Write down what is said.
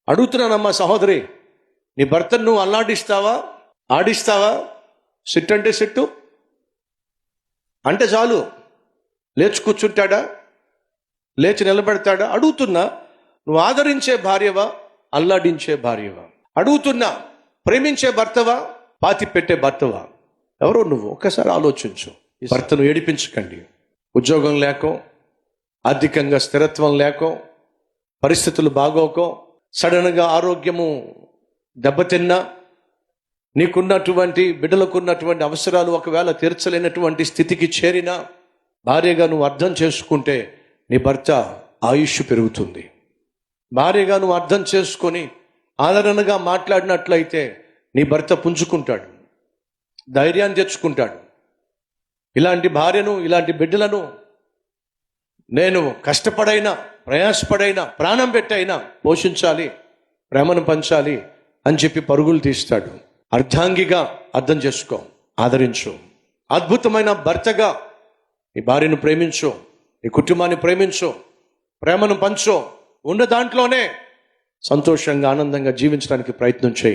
అడుగుతున్నానమ్మా సహోదరి, నీ భర్తను నువ్వు అల్లాడిస్తావా, ఆడిస్తావా? సిట్టు అంటే సిట్టు అంటే చాలు, లేచి కూర్చుంటాడా, లేచి నిలబెడతాడా? అడుగుతున్నా, నువ్వు ఆదరించే భార్యవా, అల్లాడించే భార్యవా? అడుగుతున్నా, ప్రేమించే భర్తవా, పాతి పెట్టే భర్తవా? ఎవరో నువ్వు ఒక్కసారి ఆలోచించు. భర్తను ఏడిపించకండి. ఉద్యోగం లేకో, ఆర్థికంగా స్థిరత్వం లేకో, పరిస్థితులు బాగోకో, సడన్గా ఆరోగ్యము దెబ్బతిన్నా, నీకున్నటువంటి బిడ్డలకున్నటువంటి అవసరాలు ఒకవేళ తీర్చలేనటువంటి స్థితికి చేరినా, భార్యగా నువ్వు అర్థం చేసుకుంటే నీ భర్త ఆయుష్ పెరుగుతుంది. భార్యగా నువ్వు అర్థం చేసుకొని ఆదరణగా మాట్లాడినట్లయితే నీ భర్త పుంజుకుంటాడు, ధైర్యాన్ని తెచ్చుకుంటాడు. ఇలాంటి భార్యను, ఇలాంటి బిడ్డలను నేను కష్టపడైనా, ప్రయాసపడైనా, ప్రాణం పెట్టైనా పోషించాలి, ప్రేమను పంచాలి అని చెప్పి పరుగులు తీస్తాడు. అర్ధాంగిగా అర్థం చేసుకో, ఆదరించు. అద్భుతమైన భర్తగా నీ భార్యను ప్రేమించు, నీ కుటుంబాన్ని ప్రేమించు, ప్రేమను పంచు. ఉన్న దాంట్లోనే సంతోషంగా, ఆనందంగా జీవించడానికి ప్రయత్నం చేయి.